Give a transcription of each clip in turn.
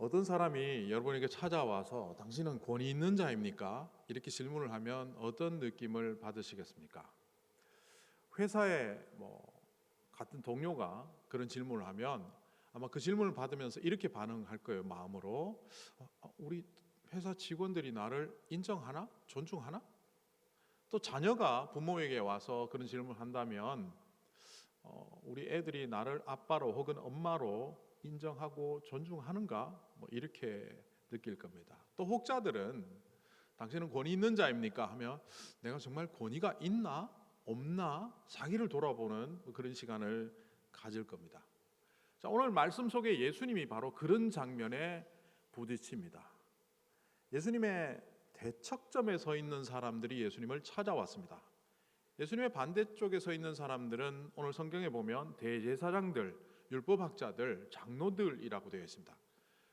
어떤 사람이 여러분에게 찾아와서 당신은 권위 있는 자입니까? 이렇게 질문을 하면 어떤 느낌을 받으시겠습니까? 회사에 같은 동료가 그런 질문을 하면 아마 그 질문을 받으면서 이렇게 반응할 거예요. 마음으로 우리 회사 직원들이 나를 인정하나? 존중하나? 또 자녀가 부모에게 와서 그런 질문을 한다면 우리 애들이 나를 아빠로 혹은 엄마로 인정하고 존중하는가? 이렇게 느낄 겁니다. 또 혹자들은 당신은 권위 있는 자입니까? 하면 내가 정말 권위가 있나? 없나? 자기를 돌아보는 그런 시간을 가질 겁니다. 자, 오늘 말씀 속에 예수님이 바로 그런 장면에 부딪힙니다. 예수님의 대척점에 서 있는 사람들이 예수님을 찾아왔습니다. 예수님의 반대쪽에 서 있는 사람들은 오늘 성경에 보면 대제사장들, 율법학자들, 장로들이라고 되어 있습니다.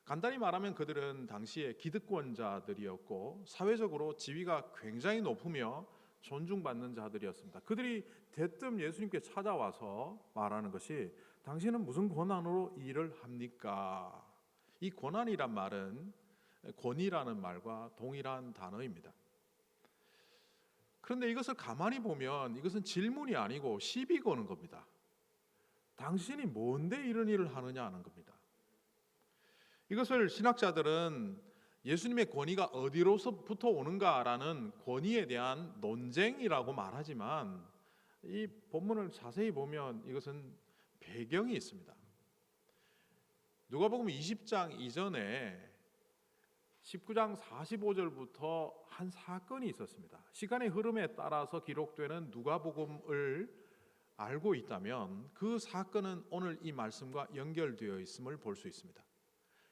간단히 말하면 그들은 당시의 기득권자들이었고 사회적으로 지위가 굉장히 높으며 존중받는 자들이었습니다. 그들이 대뜸 예수님께 찾아와서 말하는 것이 당신은 무슨 권한으로 이 일을 합니까? 이 권한이란 말은 권위라는 말과 동일한 단어입니다. 그런데 이것을 가만히 보면 이것은 질문이 아니고 시비 거는 겁니다. 당신이 뭔데 이런 일을 하느냐 하는 겁니다. 이것을 신학자들은 예수님의 권위가 어디로서부터 오는가라는 권위에 대한 논쟁이라고 말하지만 이 본문을 자세히 보면 이것은 배경이 있습니다. 누가복음 20장 이전에 19장 45절부터 한 사건이 있었습니다. 시간의 흐름에 따라서 기록되는 누가복음을 알고 있다면 그 사건은 오늘 이 말씀과 연결되어 있음을 볼 수 있습니다.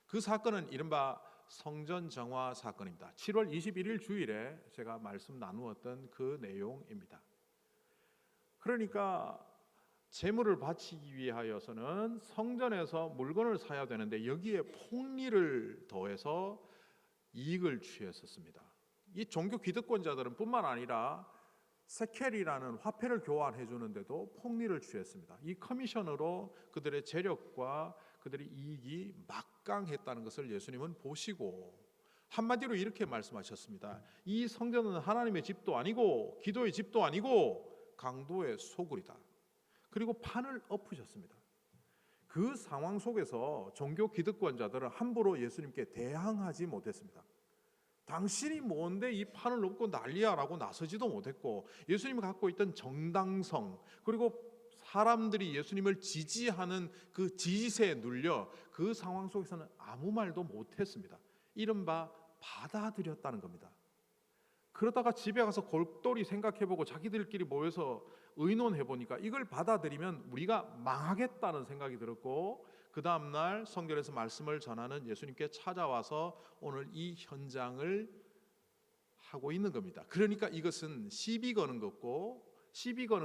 그 사건은 이른바 성전 정화 사건입니다. 7월 21일 주일에 제가 말씀 나누었던 그 내용입니다. 그러니까 제물을 바치기 위하여서는 성전에서 물건을 사야 되는데 여기에 폭리를 더해서 이익을 취했었습니다. 이 종교 기득권자들은 뿐만 아니라 세켈이라는 화폐를 교환해 주는데도 폭리를 취했습니다. 이 커미션으로 그들의 재력과 그들의 이익이 막강했다는 것을 예수님은 보시고 한마디로 이렇게 말씀하셨습니다. 이 성전은 하나님의 집도 아니고 기도의 집도 아니고 강도의 소굴이다. 그리고 판을 엎으셨습니다. 그 상황 속에서 종교 기득권자들은 함부로 예수님께 대항하지 못했습니다. 당신이 뭔데 이 판을 엎고 난리야라고 나서지도 못했고 예수님이 갖고 있던 정당성 그리고 사람들이 예수님을 지지하는 그 지지세에 눌려 그 상황 속에서는 아무 말도 못했습니다. 이른바 받아들였다는 겁니다. 그러다가 집에 가서 골똘히 생각해보고 자기들끼리 모여서 의논해보니까 이걸 받아들이면 우리가 망하겠다는 생각이 들었고 그 다음날 성전에서 말씀을 전하는 예수님께 찾아와서 오늘 이 현장을 하고 있는 겁니다. 그러니까 이것은 시비 거는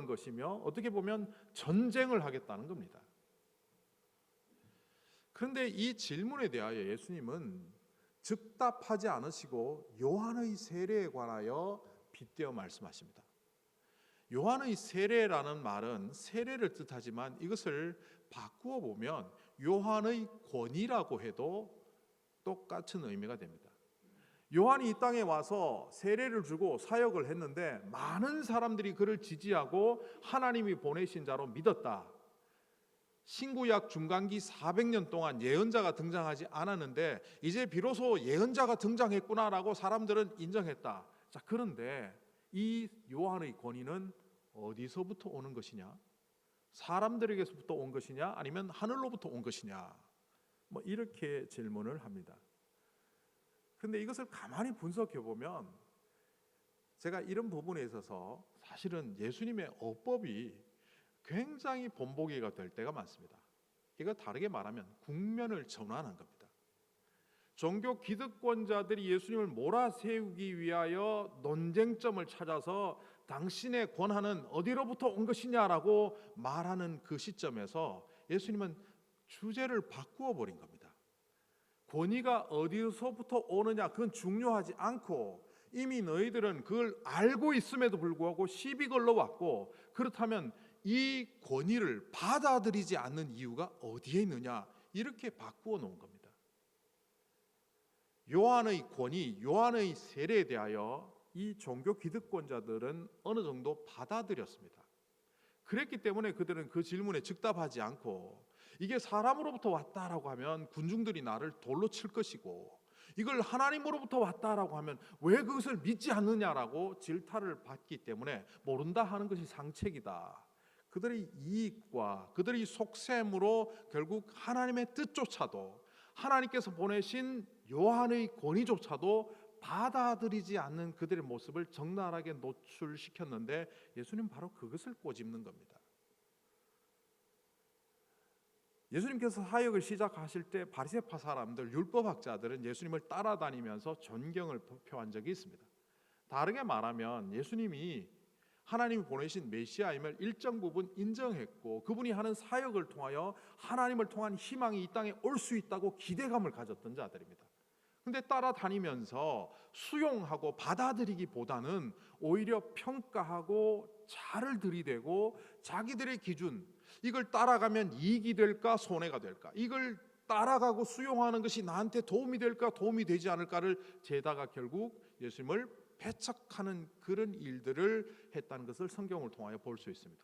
것이며 어떻게 보면 전쟁을 하겠다는 겁니다. 그런데 이 질문에 대하여 예수님은 즉답하지 않으시고 요한의 세례에 관하여 빗대어 말씀하십니다. 요한의 세례라는 말은 세례를 뜻하지만 이것을 바꾸어 보면 요한의 권위라고 해도 똑같은 의미가 됩니다. 요한이 이 땅에 와서 세례를 주고 사역을 했는데 많은 사람들이 그를 지지하고 하나님이 보내신 자로 믿었다. 신구약 중간기 400년 동안 예언자가 등장하지 않았는데 이제 비로소 예언자가 등장했구나라고 사람들은 인정했다. 자, 그런데 이 요한의 권위는 어디서부터 오는 것이냐? 사람들에게서부터 온 것이냐? 아니면 하늘로부터 온 것이냐? 이렇게 질문을 합니다. 그런데 이것을 가만히 분석해 보면 제가 이런 부분에 있어서 사실은 예수님의 어법이 굉장히 본보기가 될 때가 많습니다. 이거 다르게 말하면 국면을 전환한 겁니다. 종교 기득권자들이 예수님을 몰아세우기 위하여 논쟁점을 찾아서 당신의 권한은 어디로부터 온 것이냐라고 말하는 그 시점에서 예수님은 주제를 바꾸어 버린 겁니다. 권위가 어디서부터 오느냐 그건 중요하지 않고 이미 너희들은 그걸 알고 있음에도 불구하고 시비 걸러 왔고 그렇다면 이 권위를 받아들이지 않는 이유가 어디에 있느냐 이렇게 바꾸어 놓은 겁니다. 요한의 권위, 요한의 세례에 대하여 이 종교 기득권자들은 어느 정도 받아들였습니다. 그랬기 때문에 그들은 그 질문에 즉답하지 않고, 이게 사람으로부터 왔다라고 하면 군중들이 나를 돌로 칠 것이고, 이걸 하나님으로부터 왔다라고 하면 왜 그것을 믿지 않느냐라고 질타를 받기 때문에 모른다 하는 것이 상책이다. 그들의 이익과 그들의 속셈으로 결국 하나님의 뜻조차도, 하나님께서 보내신 요한의 권위조차도 받아들이지 않는 그들의 모습을 적나라하게 노출시켰는데, 예수님 바로 그것을 꼬집는 겁니다. 예수님께서 사역을 시작하실 때 바리새파 사람들, 율법학자들은 예수님을 따라다니면서 존경을 표한 적이 있습니다. 다르게 말하면 예수님이 하나님이 보내신 메시아임을 일정 부분 인정했고, 그분이 하는 사역을 통하여 하나님을 통한 희망이 이 땅에 올 수 있다고 기대감을 가졌던 자들입니다. 근데 따라다니면서 수용하고 받아들이기보다는 오히려 평가하고 자를 들이대고, 자기들의 기준, 이걸 따라가면 이익이 될까 손해가 될까, 이걸 따라가고 수용하는 것이 나한테 도움이 될까 도움이 되지 않을까를 재다가 결국 예수님을 배척하는 그런 일들을 했다는 것을 성경을 통하여 볼 수 있습니다.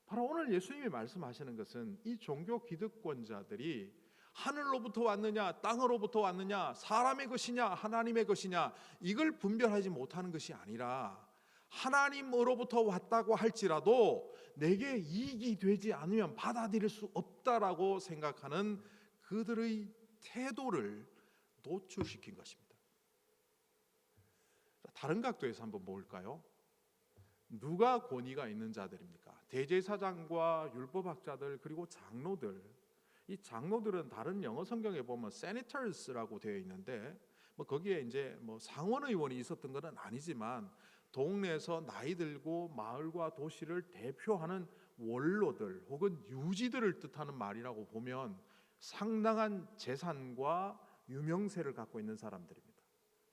바로 오늘 예수님이 말씀하시는 것은 이 종교 기득권자들이 하늘로부터 왔느냐 땅으로부터 왔느냐, 사람의 것이냐 하나님의 것이냐, 이걸 분별하지 못하는 것이 아니라, 하나님으로부터 왔다고 할지라도 내게 이익이 되지 않으면 받아들일 수 없다라고 생각하는 그들의 태도를 노출시킨 것입니다. 다른 각도에서 한번 볼까요? 누가 권위가 있는 자들입니까? 대제사장과 율법학자들, 그리고 장로들. 이 장로들은 다른 영어 성경에 보면 senators라고 되어 있는데, 거기에 이제 상원의원이 있었던 것은 아니지만 동네에서 나이 들고 마을과 도시를 대표하는 원로들 혹은 유지들을 뜻하는 말이라고 보면 상당한 재산과 유명세를 갖고 있는 사람들입니다.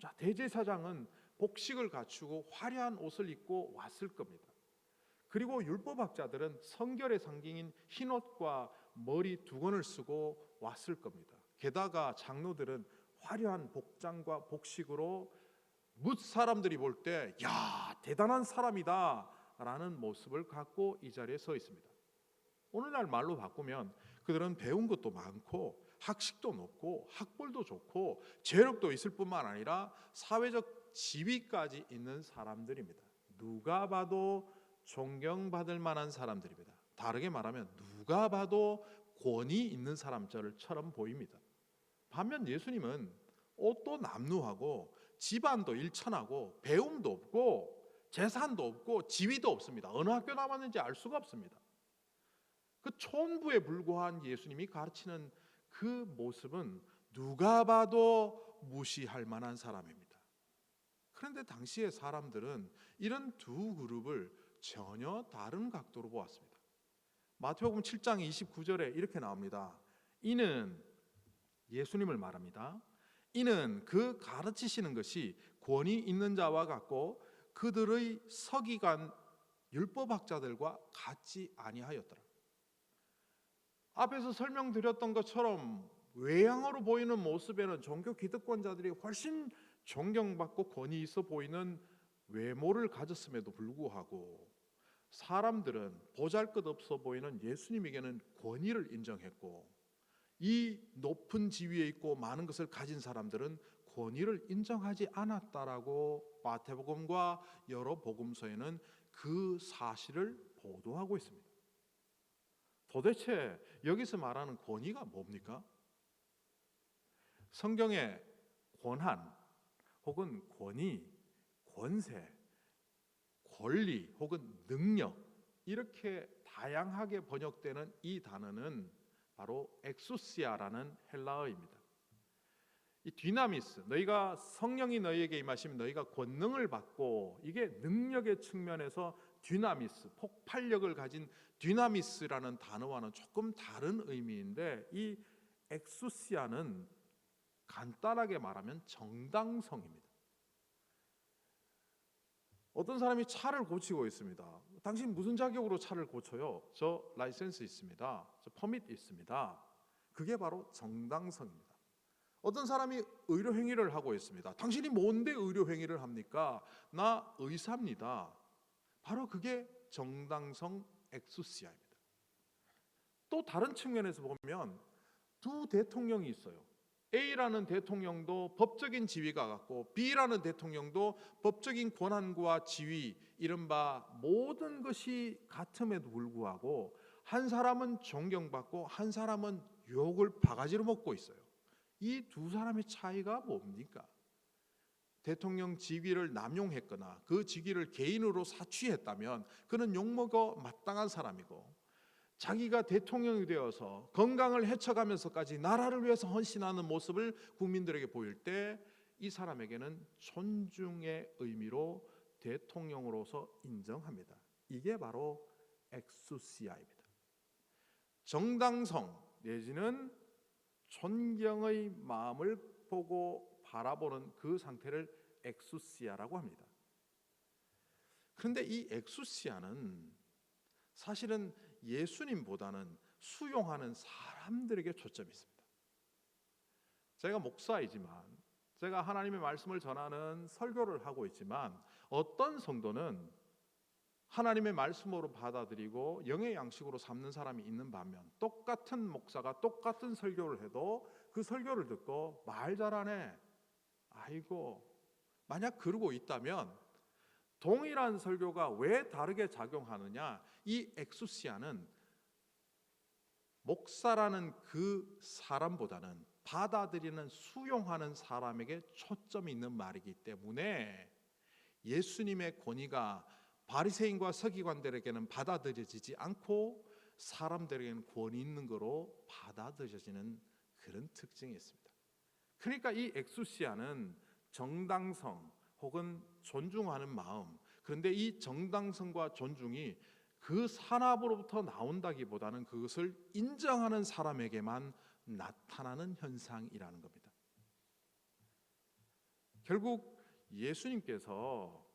자, 대제사장은 복식을 갖추고 화려한 옷을 입고 왔을 겁니다. 그리고 율법학자들은 성결의 상징인 흰옷과 머리 두건을 쓰고 왔을 겁니다. 게다가 장로들은 화려한 복장과 복식으로 뭇 사람들이 볼 때 야, 대단한 사람이다 라는 모습을 갖고 이 자리에 서 있습니다. 오늘날 말로 바꾸면 그들은 배운 것도 많고 학식도 높고 학벌도 좋고 재력도 있을 뿐만 아니라 사회적 지위까지 있는 사람들입니다. 누가 봐도 존경받을 만한 사람들입니다. 다르게 말하면 누가 봐도 권위 있는 사람들처럼 보입니다. 반면 예수님은 옷도 남루하고 집안도 일천하고 배움도 없고 재산도 없고 지위도 없습니다. 어느 학교 나왔는지 알 수가 없습니다. 그 촌부에 불과한 예수님이 가르치는 그 모습은 누가 봐도 무시할 만한 사람입니다. 그런데 당시의 사람들은 이런 두 그룹을 전혀 다른 각도로 보았습니다. 마태복음 7장 29절에 이렇게 나옵니다. 이는, 예수님을 말합니다. 이는 그 가르치시는 것이 권위 있는 자와 같고 그들의 서기관 율법학자들과 같지 아니하였더라. 앞에서 설명드렸던 것처럼 외향으로 보이는 모습에는 종교 기득권자들이 훨씬 존경받고 권위 있어 보이는 외모를 가졌음에도 불구하고, 사람들은 보잘것없어 보이는 예수님에게는 권위를 인정했고, 이 높은 지위에 있고 많은 것을 가진 사람들은 권위를 인정하지 않았다라고 마태복음과 여러 복음서에는 그 사실을 보도하고 있습니다. 도대체 여기서 말하는 권위가 뭡니까? 성경의 권한 혹은 권위, 권세, 권리 혹은 능력, 이렇게 다양하게 번역되는 이 단어는 바로 엑소시아라는 헬라어입니다. 이 디나미스, 너희가 성령이 너희에게 임하시면 너희가 권능을 받고, 이게 능력의 측면에서 디나미스, 폭발력을 가진 디나미스라는 단어와는 조금 다른 의미인데, 이 엑소시아는 간단하게 말하면 정당성입니다. 어떤 사람이 차를 고치고 있습니다. 당신 무슨 자격으로 차를 고쳐요? 저 라이센스 있습니다. 저 퍼밋 있습니다. 그게 바로 정당성입니다. 어떤 사람이 의료 행위를 하고 있습니다. 당신이 뭔데 의료 행위를 합니까? 나 의사입니다. 바로 그게 정당성 엑수시아입니다. 또 다른 측면에서 보면 두 대통령이 있어요. A라는 대통령도 법적인 지위가 같고 B라는 대통령도 법적인 권한과 지위, 이른바 모든 것이 같음에도 불구하고 한 사람은 존경받고 한 사람은 욕을 바가지로 먹고 있어요. 이 두 사람의 차이가 뭡니까? 대통령 직위를 남용했거나 그 직위를 개인으로 사취했다면 그는 욕먹어 마땅한 사람이고, 자기가 대통령이 되어서 건강을 헤쳐가면서까지 나라를 위해서 헌신하는 모습을 국민들에게 보일 때 이 사람에게는 존중의 의미로 대통령으로서 인정합니다. 이게 바로 엑수시아입니다. 정당성 내지는 존경의 마음을 보고 바라보는 그 상태를 엑수시아라고 합니다. 그런데 이 엑수시아는 사실은 예수님보다는 수용하는 사람들에게 초점이 있습니다. 제가 목사이지만, 제가 하나님의 말씀을 전하는 설교를 하고 있지만, 어떤 성도는 하나님의 말씀으로 받아들이고 영의 양식으로 삼는 사람이 있는 반면, 똑같은 목사가 똑같은 설교를 해도 그 설교를 듣고 말 잘하네, 아이고, 만약 그러고 있다면 동일한 설교가 왜 다르게 작용하느냐? 이 엑수시아는 목사라는 그 사람보다는 받아들이는, 수용하는 사람에게 초점이 있는 말이기 때문에 예수님의 권위가 바리새인과 서기관들에게는 받아들여지지 않고 사람들에게는 권위 있는 거로 받아들여지는 그런 특징이 있습니다. 그러니까 이 엑수시아는 정당성 혹은 존중하는 마음, 그런데 이 정당성과 존중이 그 산업으로부터 나온다기보다는 그것을 인정하는 사람에게만 나타나는 현상이라는 겁니다. 결국 예수님께서,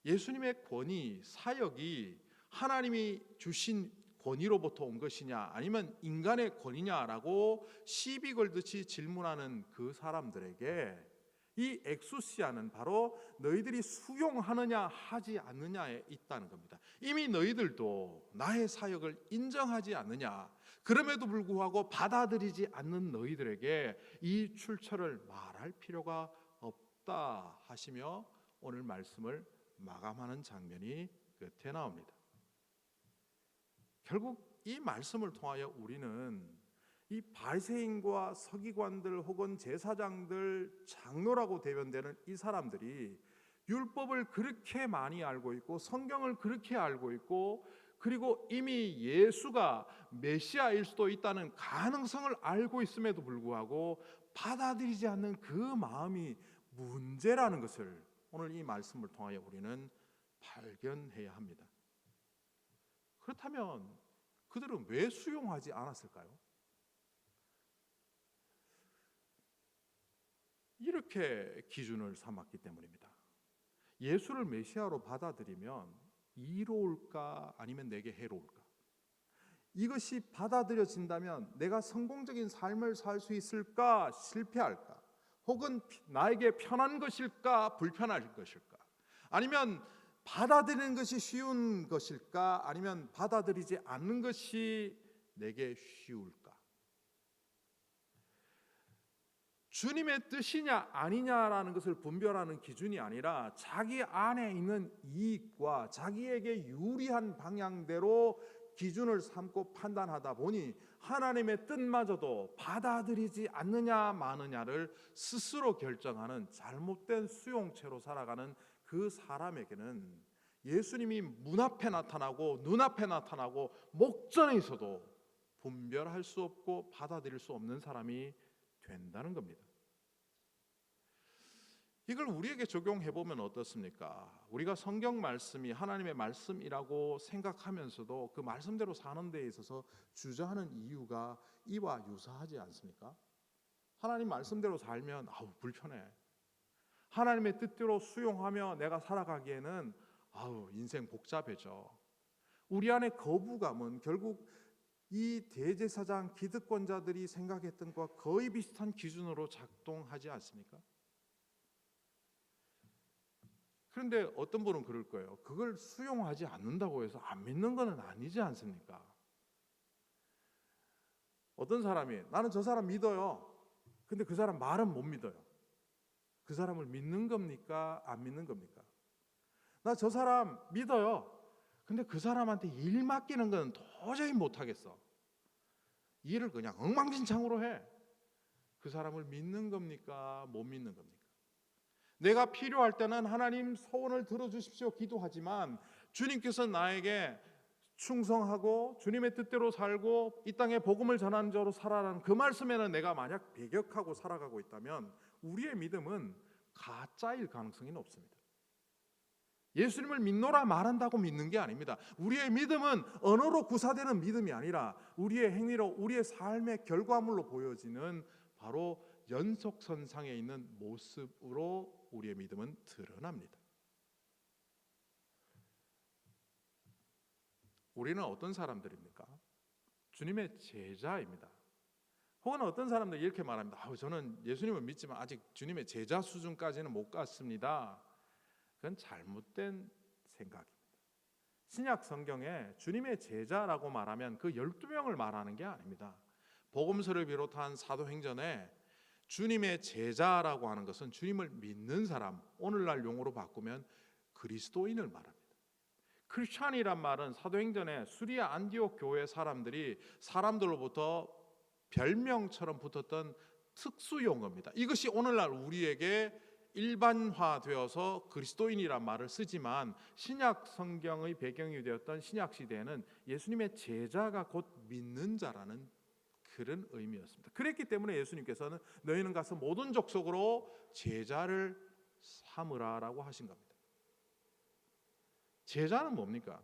예수님의 권위, 사역이 하나님이 주신 권위로부터 온 것이냐 아니면 인간의 권위냐라고 시비 걸듯이 질문하는 그 사람들에게 이 엑수시아는 바로 너희들이 수용하느냐 하지 않느냐에 있다는 겁니다. 이미 너희들도 나의 사역을 인정하지 않느냐, 그럼에도 불구하고 받아들이지 않는 너희들에게 이 출처를 말할 필요가 없다 하시며 오늘 말씀을 마감하는 장면이 끝에 나옵니다. 결국 이 말씀을 통하여 우리는 이 바리새인과 서기관들 혹은 제사장들, 장로라고 대변되는 이 사람들이 율법을 그렇게 많이 알고 있고 성경을 그렇게 알고 있고, 그리고 이미 예수가 메시아일 수도 있다는 가능성을 알고 있음에도 불구하고 받아들이지 않는 그 마음이 문제라는 것을 오늘 이 말씀을 통하여 우리는 발견해야 합니다. 그렇다면 그들은 왜 수용하지 않았을까요? 이렇게 기준을 삼았기 때문입니다. 예수를 메시아로 받아들이면 이로울까 아니면 내게 해로울까? 이것이 받아들여진다면 내가 성공적인 삶을 살 수 있을까 실패할까? 혹은 나에게 편한 것일까 불편할 것일까? 아니면 받아들이는 것이 쉬운 것일까 아니면 받아들이지 않는 것이 내게 쉬울까? 주님의 뜻이냐 아니냐라는 것을 분별하는 기준이 아니라 자기 안에 있는 이익과 자기에게 유리한 방향대로 기준을 삼고 판단하다 보니 하나님의 뜻마저도 받아들이지 않느냐 마느냐를 스스로 결정하는 잘못된 수용체로 살아가는 그 사람에게는 예수님이 문 앞에 나타나고 눈앞에 나타나고 목전에 있어도 분별할 수 없고 받아들일 수 없는 사람이 된다는 겁니다. 이걸 우리에게 적용해 보면 어떻습니까? 우리가 성경 말씀이 하나님의 말씀이라고 생각하면서도 그 말씀대로 사는 데 있어서 주저하는 이유가 이와 유사하지 않습니까? 하나님 말씀대로 살면 아우 불편해. 하나님의 뜻대로 수용하며 내가 살아가기에는 아우 인생 복잡해져. 우리 안에 거부감은 결국 이 대제사장 기득권자들이 생각했던 것과 거의 비슷한 기준으로 작동하지 않습니까? 그런데 어떤 분은 그럴 거예요. 그걸 수용하지 않는다고 해서 안 믿는 건 아니지 않습니까? 어떤 사람이 나는 저 사람 믿어요. 근데 그 사람 말은 못 믿어요. 그 사람을 믿는 겁니까? 안 믿는 겁니까? 나 저 사람 믿어요. 근데 그 사람한테 일 맡기는 건 도저히 못하겠어. 일을 그냥 엉망진창으로 해. 그 사람을 믿는 겁니까? 못 믿는 겁니까? 내가 필요할 때는 하나님 소원을 들어주십시오 기도하지만 주님께서 나에게 충성하고 주님의 뜻대로 살고 이 땅에 복음을 전하는 자로 살아라는 그 말씀에는 내가 만약 배격하고 살아가고 있다면 우리의 믿음은 가짜일 가능성이 높습니다. 예수님을 믿노라 말한다고 믿는 게 아닙니다. 우리의 믿음은 언어로 구사되는 믿음이 아니라 우리의 행위로 우리의 삶의 결과물로 보여지는 바로 연속선상에 있는 모습으로 우리의 믿음은 드러납니다. 우리는 어떤 사람들입니까? 주님의 제자입니다. 혹은 어떤 사람들이 이렇게 말합니다. 저는 예수님을 믿지만 아직 주님의 제자 수준까지는 못 갔습니다. 그건 잘못된 생각입니다. 신약 성경에 주님의 제자라고 말하면 그 12명을 말하는 게 아닙니다. 복음서를 비롯한 사도행전에 주님의 제자라고 하는 것은 주님을 믿는 사람, 오늘날 용어로 바꾸면 그리스도인을 말합니다. 크리스찬이란 말은 사도행전에 수리아 안디옥 교회 사람들이 사람들로부터 별명처럼 붙었던 특수 용어입니다. 이것이 오늘날 우리에게 일반화되어서 그리스도인이란 말을 쓰지만 신약 성경의 배경이 되었던 신약 시대에는 예수님의 제자가 곧 믿는 자라는 그런 의미였습니다. 그랬기 때문에 예수님께서는 너희는 가서 모든 족속으로 제자를 삼으라라고 하신 겁니다. 제자는 뭡니까?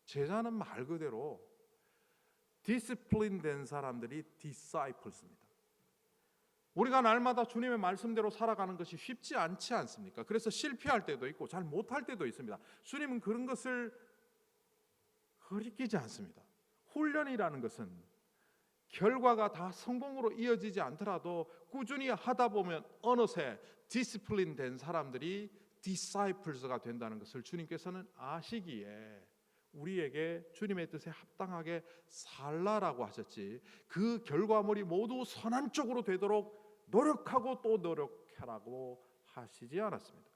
제자는 말 그대로 디시플린된 사람들이 디사이플스입니다. 우리가 날마다 주님의 말씀대로 살아가는 것이 쉽지 않지 않습니까? 그래서 실패할 때도 있고 잘 못할 때도 있습니다. 주님은 그런 것을 흐리끼지 않습니다. 훈련이라는 것은 결과가 다 성공으로 이어지지 않더라도 꾸준히 하다 보면 어느새 디시플린된 사람들이 디사이플스가 된다는 것을 주님께서는 아시기에 우리에게 주님의 뜻에 합당하게 살라라고 하셨지, 그 결과물이 모두 선한 쪽으로 되도록 노력하고 또 노력하라고 하시지 않았습니다.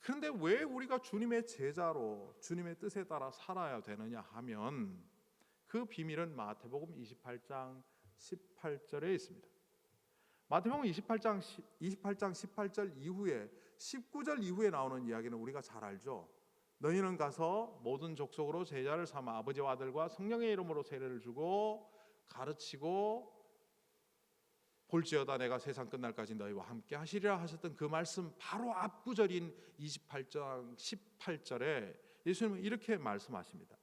그런데 왜 우리가 주님의 제자로 주님의 뜻에 따라 살아야 되느냐 하면 그 비밀은 마태복음 28장 18절에 있습니다. 마태복음 28장 18절 이후에 19절 이후에 나오는 이야기는 우리가 잘 알죠. 너희는 가서 모든 족속으로 제자를 삼아 아버지와 아들과 성령의 이름으로 세례를 주고 가르치고 볼지어다 내가 세상 끝날까지 너희와 함께 하시리라 하셨던 그 말씀 바로 앞구절인 28장 18절에 예수님은 이렇게 말씀하십니다.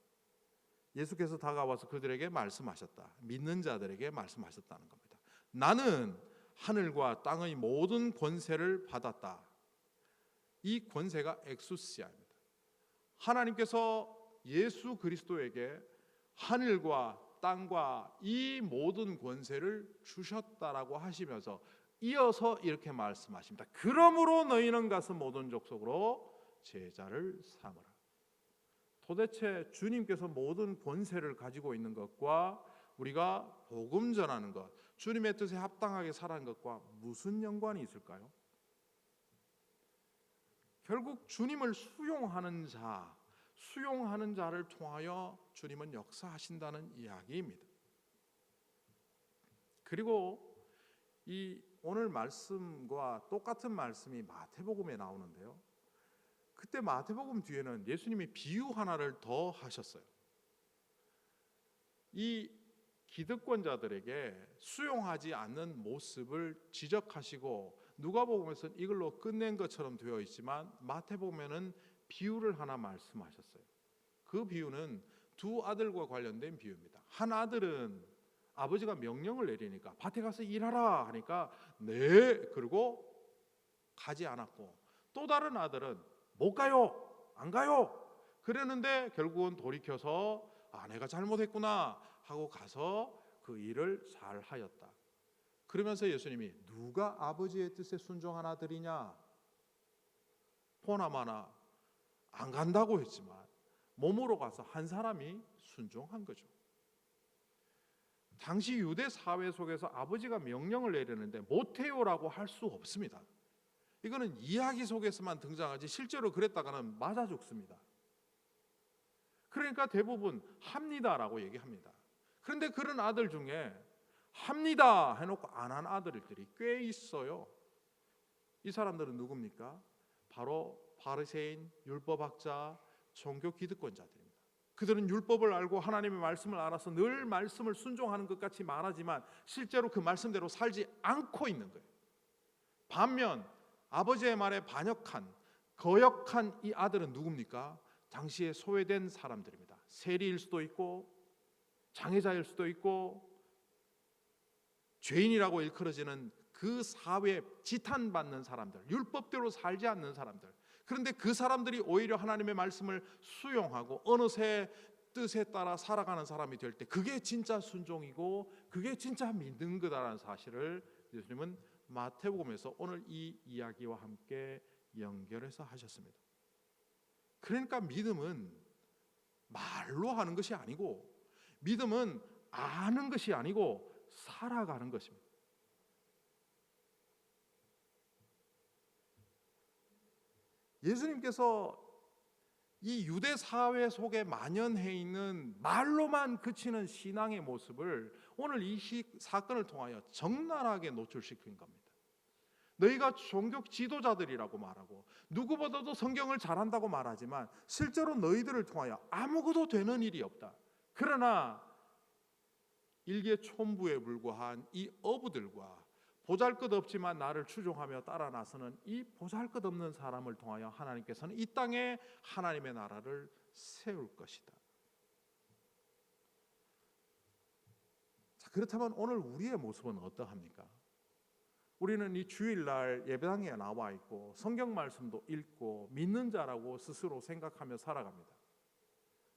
예수께서 다가와서 그들에게 말씀하셨다. 믿는 자들에게 말씀하셨다는 겁니다. 나는 하늘과 땅의 모든 권세를 받았다. 이 권세가 엑수시아입니다. 하나님께서 예수 그리스도에게 하늘과 땅과 이 모든 권세를 주셨다라고 하시면서 이어서 이렇게 말씀하십니다. 그러므로 너희는 가서 모든 족속으로 제자를 삼으라. 도대체 주님께서 모든 권세를 가지고 있는 것과 우리가 복음 전하는 것, 주님의 뜻에 합당하게 살아가는 것과 무슨 연관이 있을까요? 결국 주님을 수용하는 자를 통하여 주님은 역사하신다는 이야기입니다. 그리고 이 오늘 말씀과 똑같은 말씀이 마태복음에 나오는데요. 그때 마태복음 뒤에는 예수님이 비유 하나를 더 하셨어요. 이 기득권자들에게 수용하지 않는 모습을 지적하시고 누가복음에서는 이걸로 끝낸 것처럼 되어 있지만 마태복음에는 비유를 하나 말씀하셨어요. 그 비유는 두 아들과 관련된 비유입니다. 한 아들은 아버지가 명령을 내리니까 밭에 가서 일하라 하니까 네 그러고 가지 않았고, 또 다른 아들은 못 가요 안 가요 그랬는데 결국은 돌이켜서 내가 잘못했구나 하고 가서 그 일을 잘 하였다. 그러면서 예수님이 누가 아버지의 뜻에 순종한 아들이냐? 보나마나 안 간다고 했지만 몸으로 가서 한 사람이 순종한 거죠. 당시 유대 사회 속에서 아버지가 명령을 내리는데 못해요라고 할 수 없습니다. 이거는 이야기 속에서만 등장하지 실제로 그랬다가는 맞아 죽습니다. 그러니까 대부분 합니다라고 얘기합니다. 그런데 그런 아들 중에 합니다 해놓고 안 한 아들들이 꽤 있어요. 이 사람들은 누굽니까? 바로 바리새인, 율법학자, 종교 기득권자들입니다. 그들은 율법을 알고 하나님의 말씀을 알아서 늘 말씀을 순종하는 것 같이 말하지만 실제로 그 말씀대로 살지 않고 있는 거예요. 반면 아버지의 말에 반역한, 거역한 이 아들은 누굽니까? 당시에 소외된 사람들입니다. 세리일 수도 있고 장애자일 수도 있고 죄인이라고 일컬어지는 그 사회에 지탄받는 사람들, 율법대로 살지 않는 사람들. 그런데 그 사람들이 오히려 하나님의 말씀을 수용하고 어느새 뜻에 따라 살아가는 사람이 될 때 그게 진짜 순종이고 그게 진짜 믿는 거다라는 사실을 예수님은 마태복음에서 오늘 이 이야기와 함께 연결해서 하셨습니다. 그러니까 믿음은 말로 하는 것이 아니고 믿음은 아는 것이 아니고 살아가는 것입니다. 예수님께서 이 유대 사회 속에 만연해 있는 말로만 그치는 신앙의 모습을 오늘 이 사건을 통하여 적나라하게 노출시킨 겁니다. 너희가 종교 지도자들이라고 말하고 누구보다도 성경을 잘한다고 말하지만 실제로 너희들을 통하여 아무것도 되는 일이 없다. 그러나 일개촌부에 불과한 이 어부들과 보잘것없지만 나를 추종하며 따라 나서는 이 보잘것없는 사람을 통하여 하나님께서는 이 땅에 하나님의 나라를 세울 것이다. 자, 그렇다면 오늘 우리의 모습은 어떠합니까? 우리는 이 주일날 예배당에 나와 있고 성경 말씀도 읽고 믿는 자라고 스스로 생각하며 살아갑니다.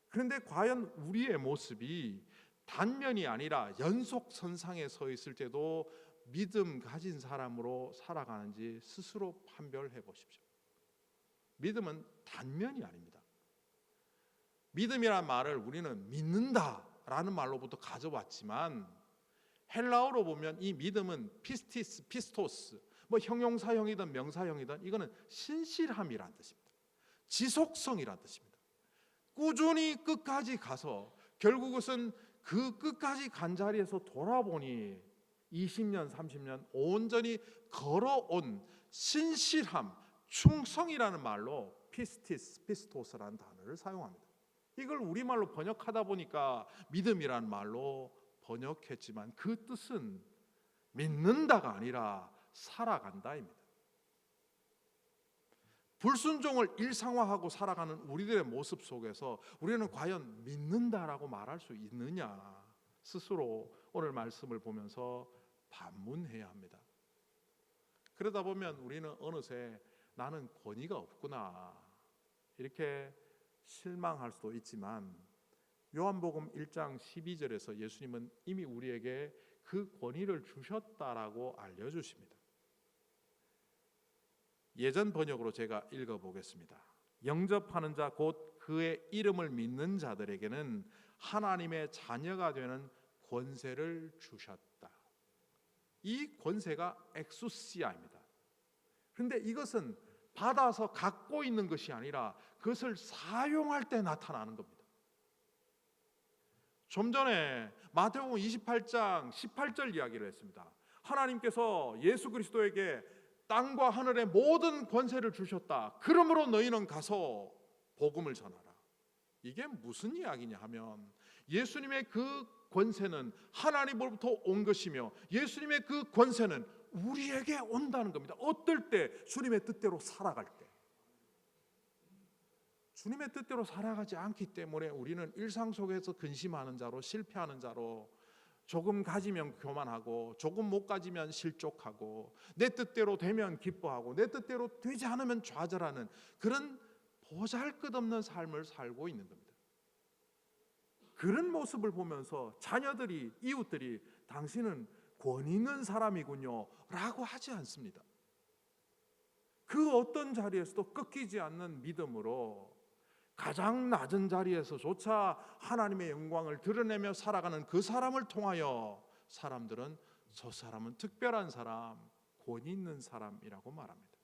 그런데 과연 우리의 모습이 단면이 아니라 연속선상에 서 있을 때도 믿음 가진 사람으로 살아가는지 스스로 판별해 보십시오. 믿음은 단면이 아닙니다. 믿음이란 말을 우리는 믿는다라는 말로부터 가져왔지만 헬라어로 보면 이 믿음은 피스티스, 피스토스, 형용사형이든 명사형이든 이거는 신실함이란 뜻입니다. 지속성이란 뜻입니다. 꾸준히 끝까지 가서 결국 그것은 그 끝까지 간 자리에서 돌아보니 20년, 30년 온전히 걸어온 신실함, 충성이라는 말로 피스티스, 피스토스라는 단어를 사용합니다. 이걸 우리말로 번역하다 보니까 믿음이라는 말로 번역했지만 그 뜻은 믿는다가 아니라 살아간다입니다. 불순종을 일상화하고 살아가는 우리들의 모습 속에서 우리는 과연 믿는다라고 말할 수 있느냐 스스로 오늘 말씀을 보면서 반문해야 합니다. 그러다 보면 우리는 어느새 나는 권위가 없구나 이렇게 실망할 수도 있지만 요한복음 1장 12절에서 예수님은 이미 우리에게 그 권위를 주셨다라고 알려주십니다. 예전 번역으로 제가 읽어보겠습니다. 영접하는 자 곧 그의 이름을 믿는 자들에게는 하나님의 자녀가 되는 권세를 주셨다. 이 권세가 엑수시아입니다. 그런데 이것은 받아서 갖고 있는 것이 아니라 그것을 사용할 때 나타나는 겁니다. 좀 전에 마태복음 28장 18절 이야기를 했습니다. 하나님께서 예수 그리스도에게 땅과 하늘의 모든 권세를 주셨다. 그러므로 너희는 가서 복음을 전하라. 이게 무슨 이야기냐 하면 예수님의 그 권세는 하나님으로부터 온 것이며 예수님의 그 권세는 우리에게 온다는 겁니다. 어떨 때? 주님의 뜻대로 살아갈 때. 주님의 뜻대로 살아가지 않기 때문에 우리는 일상 속에서 근심하는 자로, 실패하는 자로, 조금 가지면 교만하고 조금 못 가지면 실족하고 내 뜻대로 되면 기뻐하고 내 뜻대로 되지 않으면 좌절하는 그런 보잘것없는 삶을 살고 있는 겁니다. 그런 모습을 보면서 자녀들이, 이웃들이 당신은 권위 있는 사람이군요 라고 하지 않습니다. 그 어떤 자리에서도 꺾이지 않는 믿음으로 가장 낮은 자리에서조차 하나님의 영광을 드러내며 살아가는 그 사람을 통하여 사람들은 저 사람은 특별한 사람, 권위 있는 사람이라고 말합니다.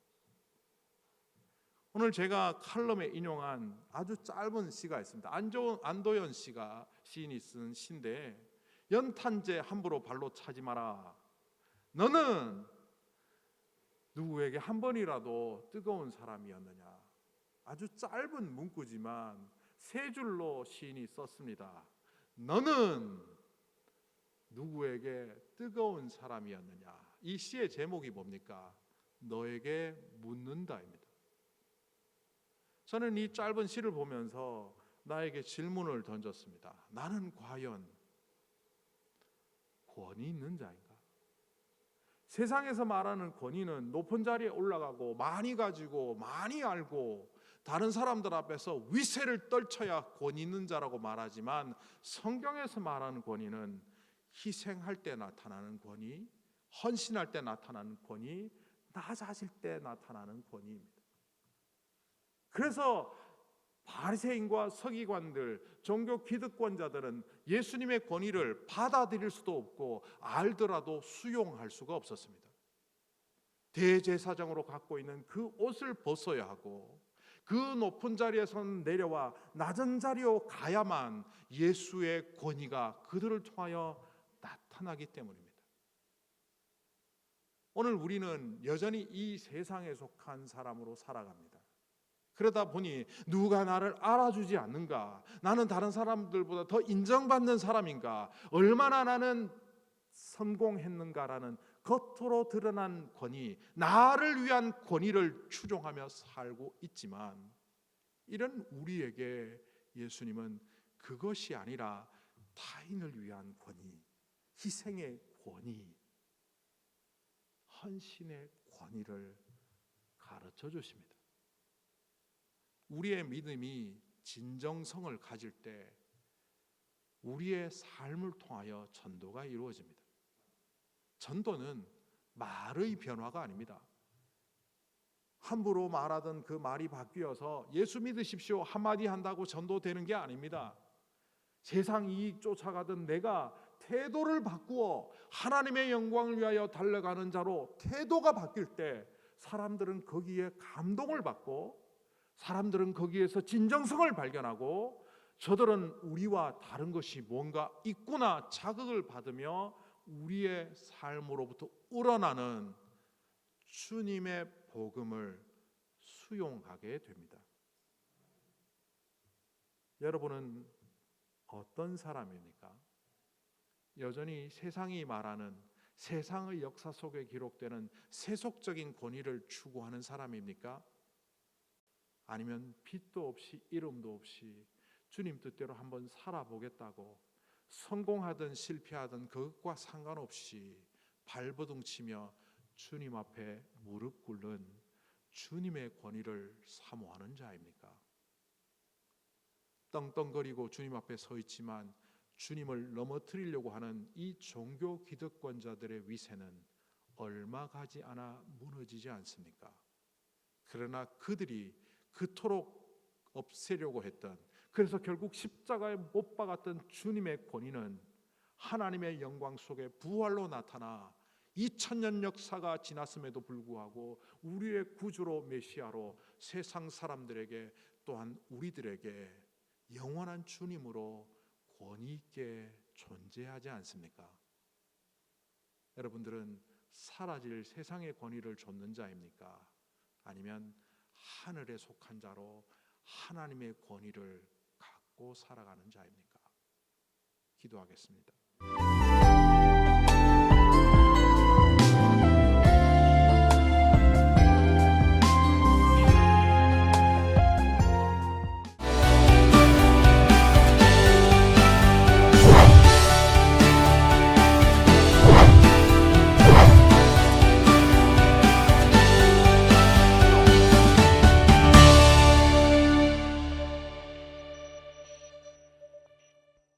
오늘 제가 칼럼에 인용한 아주 짧은 시가 있습니다. 안도연 시인이 쓴 시인데, 연탄재 함부로 발로 차지 마라. 너는 누구에게 한 번이라도 뜨거운 사람이었느냐. 아주 짧은 문구지만 세 줄로 시인이 썼습니다. 너는 누구에게 뜨거운 사람이었느냐. 이 시의 제목이 뭡니까? 너에게 묻는다입니다. 저는 이 짧은 시를 보면서 나에게 질문을 던졌습니다. 나는 과연 권위 있는 자인가? 세상에서 말하는 권위는 높은 자리에 올라가고 많이 가지고 많이 알고 다른 사람들 앞에서 위세를 떨쳐야 권위 있는 자라고 말하지만, 성경에서 말하는 권위는 희생할 때 나타나는 권위, 헌신할 때 나타나는 권위, 낮아질 때 나타나는 권위입니다. 그래서 바리새인과 서기관들, 종교 기득권자들은 예수님의 권위를 받아들일 수도 없고 알더라도 수용할 수가 없었습니다. 대제사장으로 갖고 있는 그 옷을 벗어야 하고 그 높은 자리에서 내려와 낮은 자리로 가야만 예수의 권위가 그들을 통하여 나타나기 때문입니다. 오늘 우리는 여전히 이 세상에 속한 사람으로 살아갑니다. 그러다 보니 누가 나를 알아주지 않는가? 나는 다른 사람들보다 더 인정받는 사람인가? 얼마나 나는 성공했는가라는 겉으로 드러난 권위, 나를 위한 권위를 추종하며 살고 있지만, 이런 우리에게 예수님은 그것이 아니라 타인을 위한 권위, 희생의 권위, 헌신의 권위를 가르쳐 주십니다. 우리의 믿음이 진정성을 가질 때 우리의 삶을 통하여 전도가 이루어집니다. 전도는 말의 변화가 아닙니다. 함부로 말하던 그 말이 바뀌어서 예수 믿으십시오 한마디 한다고 전도되는 게 아닙니다. 세상 이익 쫓아가던 내가 태도를 바꾸어 하나님의 영광을 위하여 달려가는 자로 태도가 바뀔 때 사람들은 거기에 감동을 받고, 사람들은 거기에서 진정성을 발견하고, 저들은 우리와 다른 것이 뭔가 있구나 자극을 받으며 우리의 삶으로부터 우러나는 주님의 복음을 수용하게 됩니다. 여러분은 어떤 사람입니까? 여전히 세상이 말하는, 세상의 역사 속에 기록되는 세속적인 권위를 추구하는 사람입니까? 아니면 빛도 없이 이름도 없이 주님 뜻대로 한번 살아보겠다고 성공하든 실패하든 그것과 상관없이 발버둥 치며 주님 앞에 무릎 꿇는 주님의 권위를 사모하는 자입니까? 떵떵거리고 주님 앞에 서 있지만 주님을 넘어뜨리려고 하는 이 종교 기득권자들의 위세는 얼마 가지 않아 무너지지 않습니까? 그러나 그들이 그토록 없애려고 했던, 그래서 결국 십자가에 못 박았던 주님의 권위는 하나님의 영광 속에 부활로 나타나 2000년 역사가 지났음에도 불구하고 우리의 구주로 메시아로 세상 사람들에게 또한 우리들에게 영원한 주님으로 권위 있게 존재하지 않습니까? 여러분들은 사라질 세상의 권위를 좇는 자입니까? 아니면 하늘에 속한 자로 하나님의 권위를 갖고 살아가는 자입니까? 기도하겠습니다.